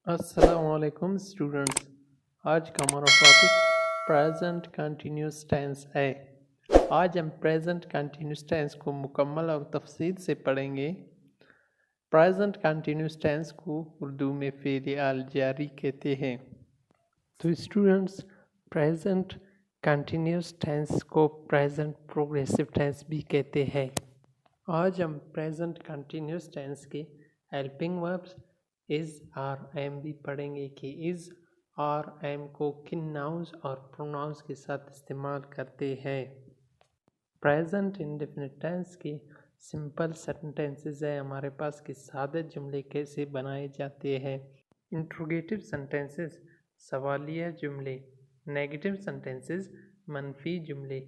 अस्सलामुअलैकुम स्टूडेंट्स। आज का हमारा टॉपिक प्रेजेंट कंटिन्यूस टेंस है। आज हम प्रेजेंट कंटिन्यूस टेंस को मुकम्मल और तफसील से पढ़ेंगे। प्रेजेंट कंटिन्यूस टेंस को उर्दू में फ़ेल अल जारी कहते हैं। तो स्टूडेंट्स, प्रेजेंट कंटिन्यूस टेंस को प्रेजेंट प्रोग्रेसिव टेंस भी कहते हैं। आज हम प्रेजेंट कंटिन्यूस टेंस के हेल्पिंग वर्ब्स इज़ और एम भी पढ़ेंगे कि इज़ और एम को किन नाउन्स और प्रोनाउंस के साथ इस्तेमाल करते हैं। प्रेजेंट इंडेफिनिट टेंस के सिंपल सेंटेंसेस है हमारे पास कि सादे जुमले कैसे बनाए जाते हैं। इंट्रोगेटिव सेंटेंसेस सवालिया जुमले, नेगेटिव सेंटेंसेस मनफी जुमले,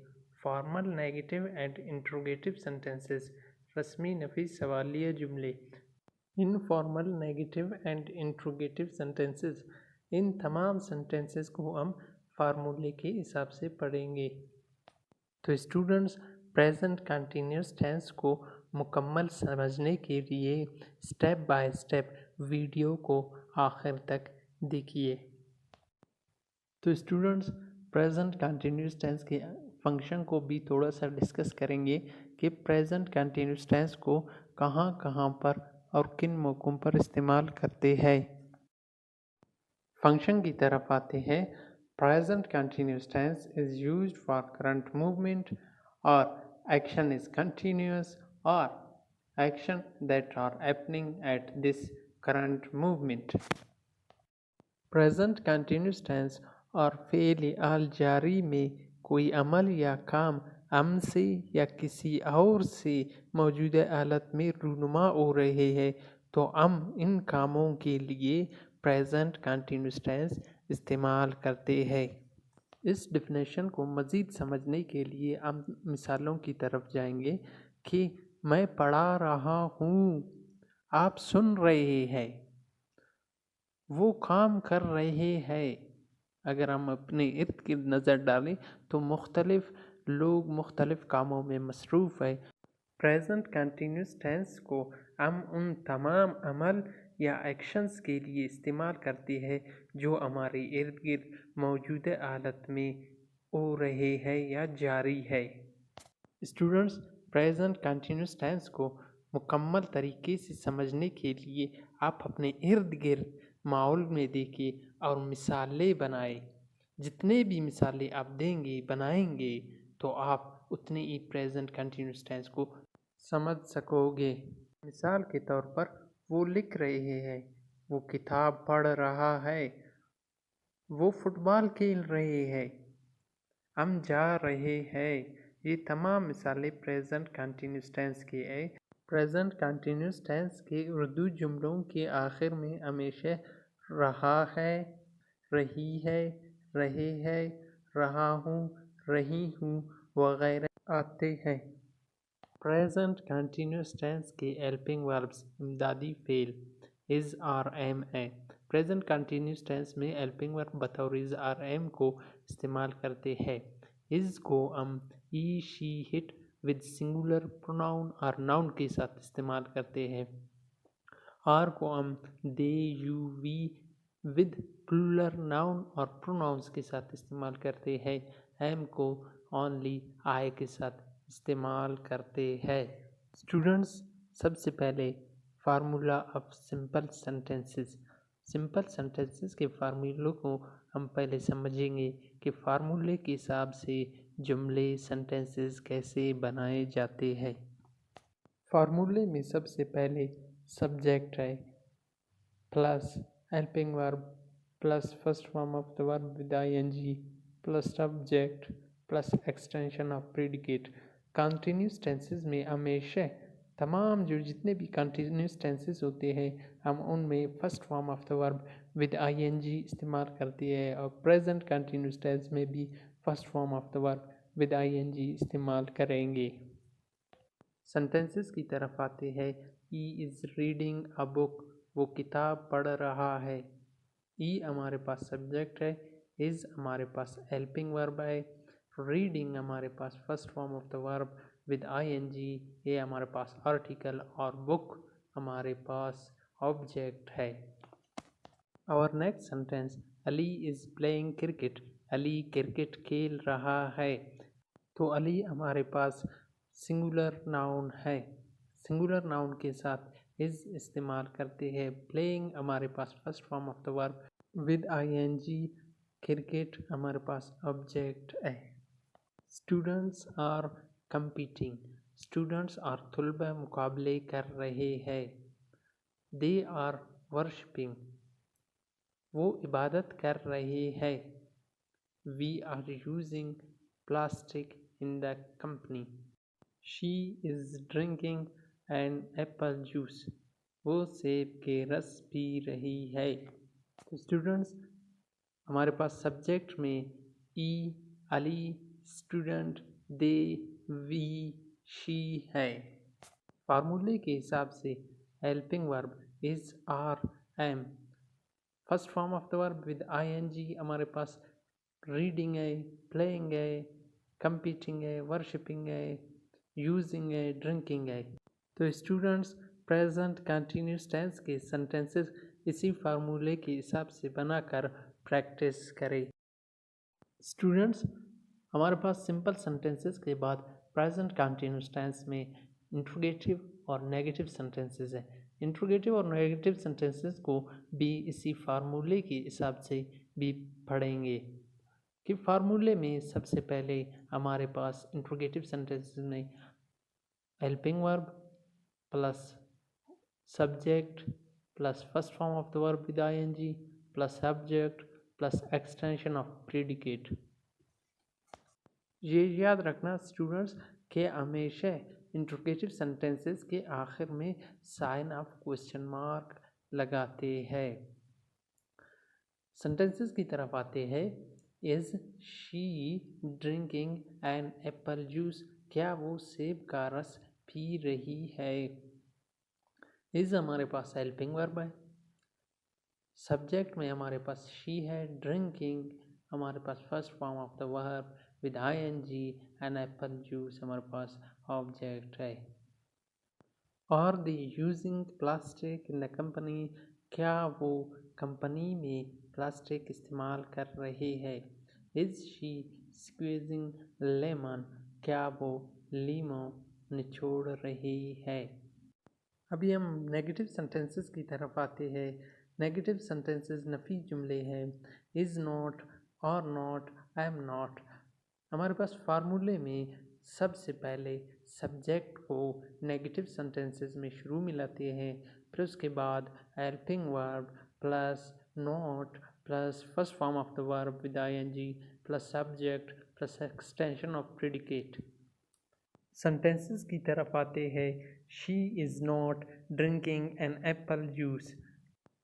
formal negative and interrogative sentences रस्मी नफी सवालिया जुमले, informal negative and interrogative sentences. इन तमाम सेंटेंसेस को हम फार्मूले के हिसाब से पढ़ेंगे। तो स्टूडेंट्स, प्रेजेंट कंटिन्यूस टेंस को मुकम्मल समझने के लिए स्टेप बाय स्टेप वीडियो को आखिर तक देखिए। तो स्टूडेंट्स, प्रेजेंट कंटिन्यूस टेंस के फंक्शन को भी थोड़ा सा डिस्कस करेंगे कि प्रेजेंट कंटिन्यूस टेंस को कहाँ कहाँ पर और किन मौक़ों पर इस्तेमाल करते हैं। फंक्शन की तरफ आते हैं। Present continuous tense is used for current movement और एक्शन इज़ कंटिन्यूस और action that are happening at this current movement. Present continuous tense और फ़ेल अल जारी में कोई अमल या काम हम से या किसी और से मौजूदा हालत में रूनुमा हो रहे हैं तो हम इन कामों के लिए प्रेजेंट कंटिन्यूस टेंस इस्तेमाल करते हैं। इस डिफिनेशन को मज़ीद समझने के लिए हम मिसालों की तरफ जाएंगे कि मैं पढ़ा रहा हूँ, आप सुन रहे हैं, वो काम कर रहे हैं। अगर हम अपने इर्द गिर्द नज़र डालें तो मुख्तलिफ लोग मुख्तलिफ कामों में मसरूफ़ है। प्रेजेंट कंटिन्यूस टेंस को हम उन तमाम अमल या एक्शंस के लिए इस्तेमाल करते हैं जो हमारे इर्द गिर्द मौजूदा हालत में हो रहे हैं या जारी है। स्टूडेंट्स, प्रेजेंट कंटिन्यूस टेंस को मुकम्मल तरीके से समझने के लिए आप अपने इर्द गिर्द माहौल में देखिए और मिसालें बनाएं। जितने भी मिसालें आप देंगे बनाएंगे तो आप उतने ही प्रेजेंट कंटिन्यूस टेंस को समझ सकोगे। मिसाल के तौर पर वो लिख रहे हैं, वो किताब पढ़ रहा है, वो फुटबॉल खेल रहे हैं, हम जा रहे हैं। ये तमाम मिसालें प्रेजेंट कंटिन्यूस टेंस की है। प्रेजेंट कंटिन्यूस टेंस के उर्दू जुमलों के आखिर में हमेशा रहा है, रही है, रहे हैं, रहा हूँ, रही हूँ वगैरह आते हैं। प्रेजेंट कंटिन्यूस टेंस के हेल्पिंग वर्ब्स इमदादी फेल इज़ और एम है। प्रेजेंट कंटिन्यूस टेंस में हेल्पिंग वर्ब बतौर इज़ और एम को इस्तेमाल करते हैं। इज़ को हम he she it with singular pronoun और नाउन के साथ इस्तेमाल करते हैं। आर को हम they you we with plural noun और प्रोनाउंस के साथ इस्तेमाल करते हैं। एम को ओनली आई के साथ इस्तेमाल करते हैं। स्टूडेंट्स, सबसे पहले formula of simple sentences. Simple sentences के फार्मूलों को हम पहले समझेंगे कि फार्मूले के हिसाब से जुमले सेंटेंसेस कैसे बनाए जाते हैं। फार्मूले में सबसे पहले सब्जेक्ट है plus helping verb plus first form of the verb with ING plus subject plus extension of predicate. Continuous tenses में हमेशा तमाम जो जितने भी कंटिन्यूस टेंसेस होते हैं हम उनमें first form of the verb with ING इस्तेमाल करते हैं और प्रेजेंट कंटिन्यूस टेंस में भी first form of the verb with ING इस्तेमाल करेंगे। सेंटेंसेस की तरफ आते हैं। He is reading a book, वो किताब पढ़ रहा है। ई हमारे पास सब्जेक्ट है, इज़ हमारे पास हेल्पिंग वर्ब है, रीडिंग हमारे पास first form of the verb with I N G, ये हमारे पास आर्टिकल और बुक हमारे पास ऑब्जेक्ट है। और next sentence, Ali is playing cricket, Ali cricket खेल रहा है। तो अली हमारे पास सिंगुलर नाउन है, सिंगुलर नाउन के साथ इज़ इस्तेमाल करते हैं। प्लेइंग हमारे पास first form of the verb with I N G, cricket हमारे पास ऑब्जेक्ट है। Students are competing, students are तुलबा मुकाबले कर रहे हैं। दे आर वर्शिपिंग, वो इबादत कर रहे हैं। We are using plastic in the company. She is drinking an apple juice, वो सेब के रस पी रही है। तो स्टूडेंट्स हमारे पास सब्जेक्ट में he, Ali, student, they, we, she है। फार्मूले के हिसाब से helping verb is, are, am. First form of the verb with I N G हमारे पास रीडिंग है, प्लेइंग है, कंपीटिंग है, वर्शिपिंग है, यूजिंग है, ड्रिंकिंग है। तो स्टूडेंट्स प्रेजेंट कंटिन्यूस टेंस के सेंटेंसेस इसी फार्मूले के हिसाब से बनाकर प्रैक्टिस करें। स्टूडेंट्स हमारे पास सिंपल सेंटेंसेस के बाद प्रेजेंट कंटिन्यूस टेंस में इंट्रोगेटिव और नेगेटिव सेंटेंसेस हैं। इंट्रोगेटिव और नेगेटिव सेंटेंसेस को भी इसी फार्मूले के हिसाब से भी पढ़ेंगे कि फार्मूले में सबसे पहले हमारे पास इंट्रोगेटिव सेंटेंसेस में helping verb plus subject plus first form of the verb with ING plus subject plus extension of predicate. ये याद रखना स्टूडेंट्स के हमेशा इंट्रोगेटिव सेंटेंसेस के आखिर में साइन ऑफ क्वेश्चन मार्क लगाते हैं। सेंटेंसेस की तरफ आते हैं। Is she drinking an apple juice, क्या वो सेब का रस पी रही है। इज़ हमारे पास हेल्पिंग वर्ब है, सब्जेक्ट में हमारे पास शी है, ड्रिंकिंग हमारे पास first form of the verb with I N G an apple juice हमारे पास ऑब्जेक्ट है। और the using plastic in the company, क्या वो कंपनी में प्लास्टिक इस्तेमाल कर रहे हैं। इज़ शी स्क्वीजिंग लेमन, क्या वो लीमो निचोड़ रही है। अभी हम नेगेटिव सेंटेंसेस की तरफ आते हैं। नेगेटिव सेंटेंसेस नफ़ी जुमले हैं। इज़ नॉट, और नॉट, आई एम नॉट। हमारे पास फार्मूले में सबसे पहले सब्जेक्ट को नेगेटिव सेंटेंसेस में शुरू में लाते हैं, फिर उसके बाद helping verb plus not plus first form of the verb with ING plus subject plus extension of predicate. Sentences की तरफ आते हैं। She is not drinking an apple juice,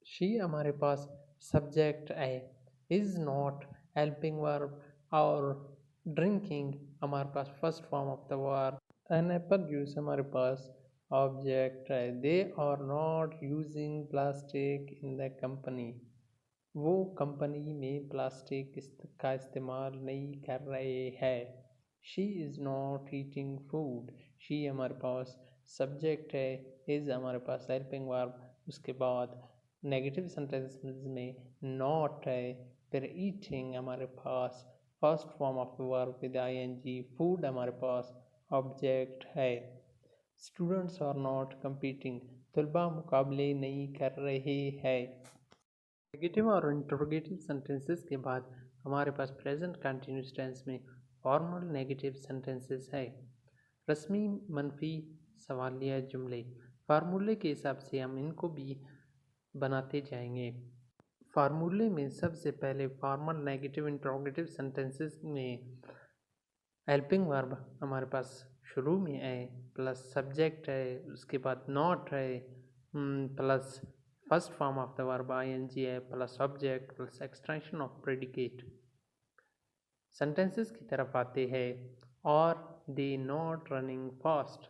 she हमारे पास सब्जेक्ट है, इज़ नॉट हेल्पिंग वर्ब और drinking हमारे पास first form of the verb, an apple juice हमारे पास ऑब्जेक्ट है। They are not using plastic in the company, वो कंपनी में प्लास्टिक का इस्तेमाल नहीं कर रहे हैं। She is not eating food, she हमारे पास सब्जेक्ट है, इज़ हमारे पास हेल्पिंग वर्ब, उसके बाद नेगेटिव सेंटेंसेस में नॉट है, फिर ईटिंग हमारे पास first form of the verb with I N G, food हमारे पास ऑब्जेक्ट है। स्टूडेंट्स आर नॉट कंपीटिंग, तलबा मुकाबले नहीं कर रहे हैं। नेगेटिव और इंटरोगेटिव सेंटेंसेस के बाद हमारे पास प्रेजेंट कंटिन्यूस टेंस में फॉर्मल नेगेटिव सेंटेंसेस है। रस्मी मनफी सवालिया जुमले, फार्मूले के हिसाब से हम इनको भी बनाते जाएंगे। फार्मूले में सबसे पहले फॉर्मल नेगेटिव इंटरोगेटिव सेंटेंसेस में हेल्पिंग वर्ब हमारे पास शुरू में है, प्लस सब्जेक्ट है, उसके बाद नॉट है, plus first form of the verb I N G है, plus object plus extension of predicate. Sentences की तरफ आते हैं। और दे नॉट रनिंग फास्ट,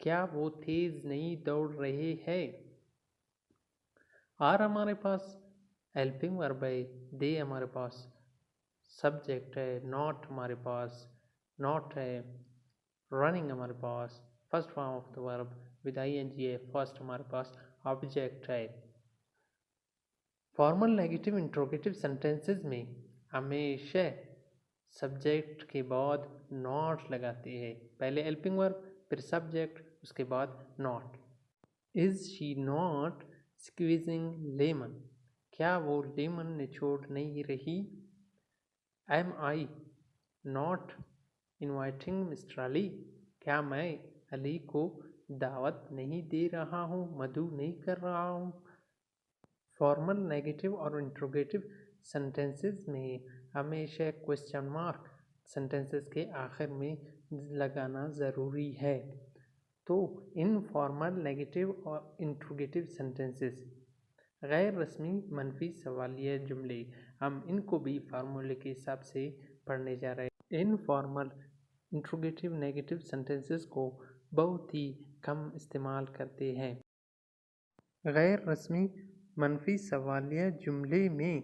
क्या वो तेज नहीं दौड़ रहे हैं। आर हमारे पास हेल्पिंग वर्ब है, दे हमारे पास सब्जेक्ट है, नॉट हमारे पास नॉट है, रनिंग हमारे पास first form of the verb with I N G है, फर्स्ट हमारे पास ऑब्जेक्ट है। फॉर्मल नेगेटिव इंट्रोगेटिव सेंटेंसेस में हमेशा सब्जेक्ट के बाद नॉट लगाते हैं। पहले हेल्पिंग वर्ब, फिर सब्जेक्ट, उसके बाद not. Is she not squeezing lemon? क्या वो लेमन निचोड़ नहीं रही? Am I not inviting mister Ali? क्या मैं अली को दावत नहीं दे रहा हूँ, मधु नहीं कर रहा हूँ? फॉर्मल नेगेटिव और इंट्रोगेटिव सेंटेंसेस में हमेशा क्वेश्चन मार्क सेंटेंसेस के आखिर में लगाना ज़रूरी है। तो इनफॉर्मल नेगेटिव और इंट्रोगेटिव सेंटेंसेस गैर रस्मी मनफी सवालिया जुमले, हम इनको भी फार्मूले के हिसाब से पढ़ने जा रहे हैं। इनफॉर्मल इंट्रोगेटिव नेगेटिव सेंटेंसेस को बहुत ही कम इस्तेमाल करते हैं। गैर रस्मी मनफी सवालिया जुमले में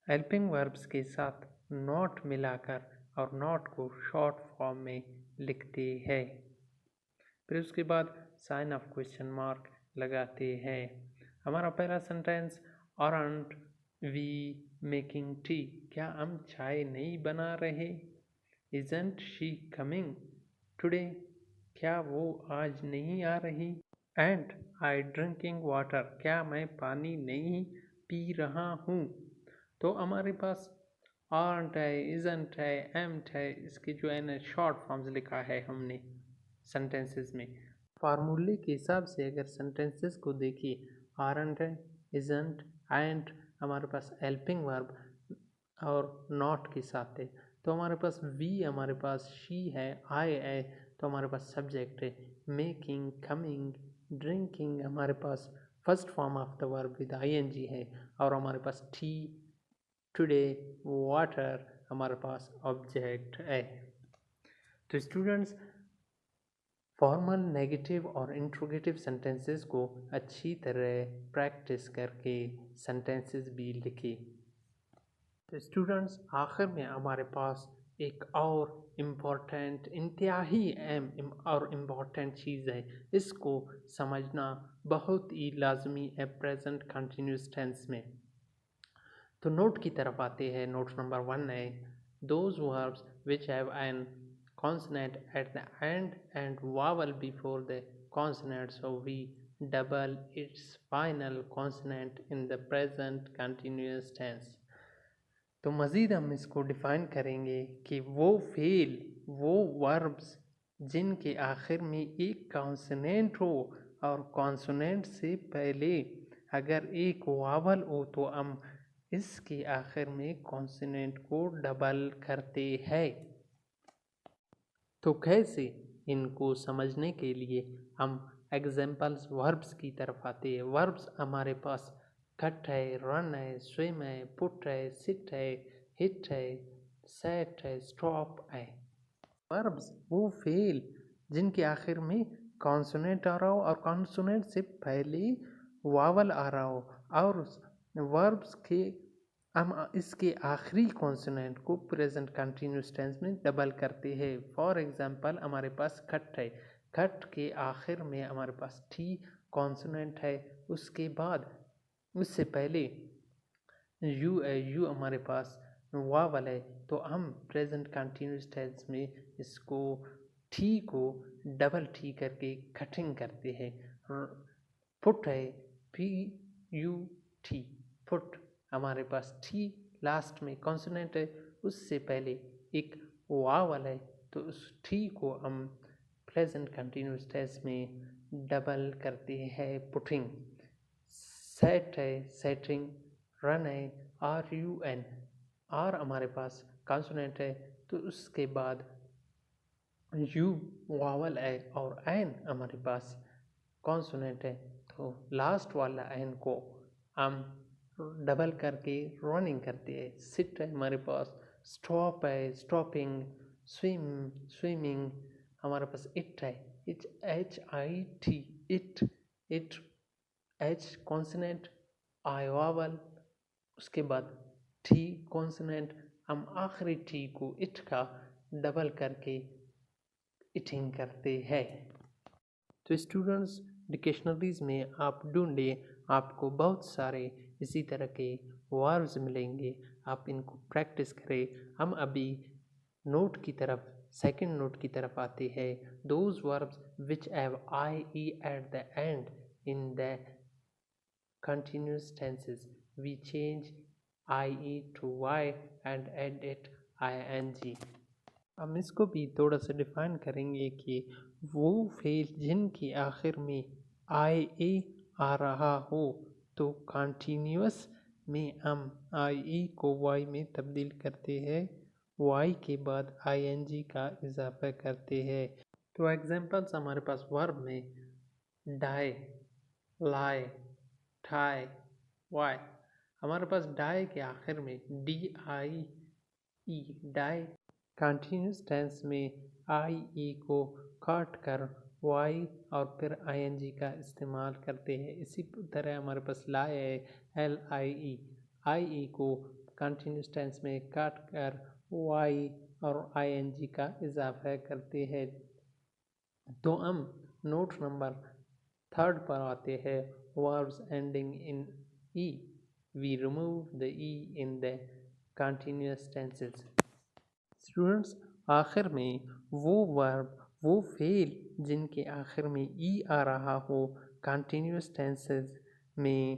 हेल्पिंग वर्ब्स के साथ नॉट मिलाकर और नॉट को शॉर्ट फॉर्म में लिखते हैं। फिर उसके बाद साइन ऑफ क्वेश्चन मार्क लगाते हैं। हमारा पहला sentence, aren't we making tea? क्या हम चाय नहीं बना रहे? Isn't she coming today? क्या वो आज नहीं आ रही? And I drinking water? क्या मैं पानी नहीं पी रहा हूँ? तो हमारे पास आरंट है, इजंट है, एम्ट है, इसके जो है ना शॉर्ट फॉर्म्स लिखा है हमने सेंटेंसेस में। फार्मूले के हिसाब से अगर सेंटेंसेस को देखिए, आरंट है, इजंट, एंड हमारे पास हेल्पिंग वर्ब और नॉट के साथ है। तो हमारे पास वी, हमारे पास शी है, आई है, तो हमारे पास सब्जेक्ट है। मेकिंग, कमिंग, ड्रिंकिंग हमारे पास first form of the verb with I N G है। और हमारे पास टी, टुडे, वाटर हमारे पास ऑब्जेक्ट है। तो स्टूडेंट्स, फॉर्मल नेगेटिव और इंट्रोगेटिव सेंटेंसेस को अच्छी तरह प्रैक्टिस करके सेंटेंसेस भी लिखिए। तो स्टूडेंट्स, आखिर में हमारे पास एक और इम्पॉर्टेंट, इंतहाई अहम और इम्पॉर्टेंट चीज़ है, इसको समझना बहुत ही लाजमी है प्रेजेंट कंटिन्यूस टेंस में। तो नोट की तरफ आते हैं। नोट नंबर 1 है, those verbs which have an consonant at the end and vowel before the consonant, so we double its final consonant in the present continuous tense। तो मज़ीद हम इसको डिफ़ाइन करेंगे कि वो फेल, वो वर्ब्स जिनके आखिर में एक कॉन्सोनेंट हो और कॉन्सोनेंट से पहले अगर एक वावल हो तो हम इसके आखिर में कॉन्सोनेंट को डबल करते हैं। तो कैसे, इनको समझने के लिए हम एग्जाम्पल्स वर्ब्स की तरफ आते हैं। वर्ब्स हमारे पास कट है, रन है, स्विम है, पुट है, सिट है, हिट है, सेट है, स्टॉप है। वर्ब्स वो फेल जिनके आखिर में कॉन्सोनेंट आ रहा हो और कॉन्सोनेंट से पहले वावल आ रहा हो, और वर्ब्स के हम इसके आखिरी कॉन्सोनेंट को प्रेजेंट कंटिन्यूस टेंस में डबल करते हैं। फॉर एग्जांपल, हमारे पास खट है, खट के आखिर में हमारे पास टी कॉन्सोनेंट है, उसके बाद उससे पहले यू है, यू हमारे पास वावल है, तो हम प्रेजेंट कंटिन्यूस टेंस में इसको टी को डबल टी करके कटिंग करते हैं। पुट है, पी यू टी, पुट हमारे पास टी लास्ट में कॉन्सोनेंट है, उससे पहले एक वावल है, तो उस टी को हम प्रेजेंट कंटिन्यूस टेंस में डबल करते हैं, पुटिंग। सेट है, सेटिंग, रन है, आर यू एन, आर हमारे पास कॉन्सोनेंट है, तो उसके बाद यू वावल है और एन हमारे पास कॉन्सोनेंट है, तो लास्ट वाला एन को हम डबल करके रनिंग करते हैं। सिट है हमारे पास, स्टॉप है, स्टॉपिंग, स्विम, स्विमिंग हमारे पास, इट है, it, H I T, it, it, H consonant, I vowel, उसके बाद टी कॉन्सोनेंट, हम आखिरी टी को इट का डबल करके इटिंग करते हैं। तो स्टूडेंट्स, डिक्शनरीज में आप ढूंढे आपको बहुत सारे इसी तरह के वर्ब्स मिलेंगे, आप इनको प्रैक्टिस करें। हम अभी नोट की तरफ, सेकंड नोट की तरफ आते हैं। Those verbs which have I E at the and in the continuous tenses we change ie to y and add it ing। हम इसको भी थोड़ा सा डिफाइन करेंगे कि वो फेल जिनके आखिर में आई ए आ रहा हो तो कंटिन्यूस में हम आई ई को वाई में तब्दील करते हैं, वाई के बाद आई एन जी का इजाफा करते हैं। तो एग्जांपल्स हमारे पास वर्ब में डाई, लाई, टाई, वाई। हमारे पास डाई के आखिर में D I E, die. Continuous tense में आई ई को काट कर वाई और फिर आई एन जी का इस्तेमाल करते हैं। इसी तरह हमारे पास लाई है, एल आई ई को कंटिन्यूस टेंस में काट कर वाई और आई एन जी का इजाफा करते हैं। तो हम नोट नंबर 3 पर आते हैं। verbs ending in e, we remove the e in the continuous tenses। Students, आखिर में वो वर्ब, वो फेल जिनके आखिर में ई आ रहा हो कंटिन्यूस टेंसेस में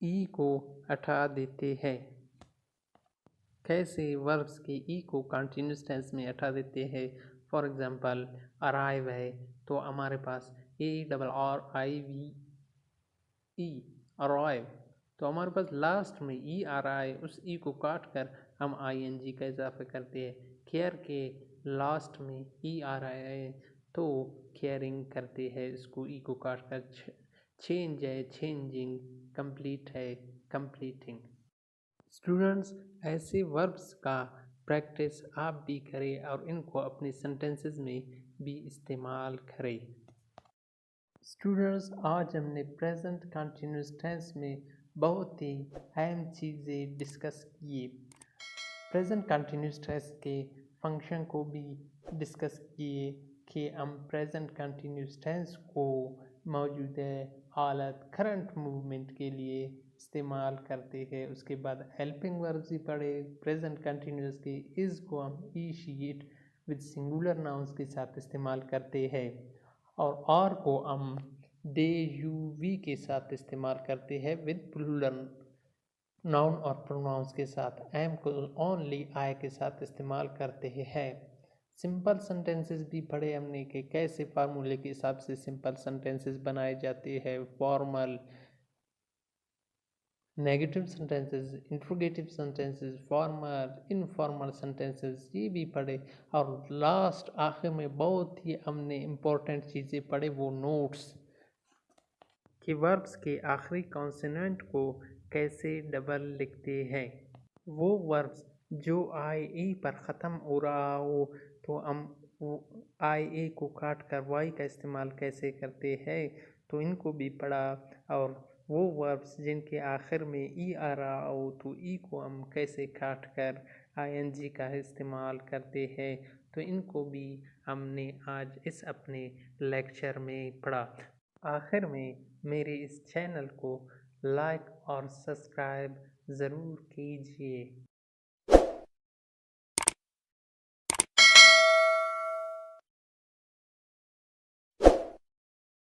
ई को हटा देते हैं। कैसे वर्ब्स के ई को कंटिन्यूस टेंस में हटा देते हैं? फॉर एग्जांपल अराइव है तो हमारे पास A double R I V E, arrive. तो हमारे पास लास्ट में ई आ रहा है, उस ई को काट कर हम आई एन जी का इजाफा करते हैं। केयर के लास्ट में ई आ रहा है तो केयरिंग करते हैं, इसको ई को काट कर। चेंज है, चेंजिंग। कंप्लीट है, कंप्लीटिंग। स्टूडेंट्स, ऐसे वर्ब्स का प्रैक्टिस आप भी करें और इनको अपने सेंटेंसेस में भी इस्तेमाल करें। स्टूडेंट्स, आज हमने प्रेजेंट कंटिन्यूस टेंस में बहुत ही अहम चीज़ें डिस्कस किए। प्रेजेंट कंटिन्यूस टेंस के फंक्शन को भी डिस्कस किए कि हम प्रेजेंट कंटिन्यूस टेंस को मौजूदा हालत, करंट मूवमेंट के लिए इस्तेमाल करते हैं। उसके बाद हेल्पिंग वर्ब्स भी पढ़े प्रेजेंट कंटिन्यूस के। इज़ को हम he, she, it with singular nouns के साथ इस्तेमाल करते हैं और आर को हम दे, यू, वी के साथ इस्तेमाल करते हैं विद प्लूरल नाउन और प्रोनाउंस के साथ। एम को ओनली आई के साथ इस्तेमाल करते हैं। सिंपल सेंटेंसेस भी पढ़े हमने कि कैसे फार्मूले के हिसाब से सिंपल सेंटेंसेस बनाए जाते हैं। Formal, negative sentences, interrogative sentences, formal, informal sentences, ये भी पढ़े। और लास्ट आखिर में बहुत ही हमने इम्पोर्टेंट चीज़ें पढ़े, वो नोट्स कि वर्ब्स के आखिरी कॉन्सोनेंट को कैसे डबल लिखते हैं। वो वर्ब्स जो आई ए पर ख़त्म हो रहा हो तो हम आई ए को काट कर वाई का इस्तेमाल कैसे करते हैं, तो इनको भी पढ़ा। और वो वर्ब्स जिनके आखिर में ई आ रहा हो तो ई को हम कैसे काट कर आई एन जी का इस्तेमाल करते हैं, तो इनको भी हमने आज इस अपने लेक्चर में पढ़ा। आखिर में मेरे इस चैनल को लाइक और सब्सक्राइब ज़रूर कीजिए।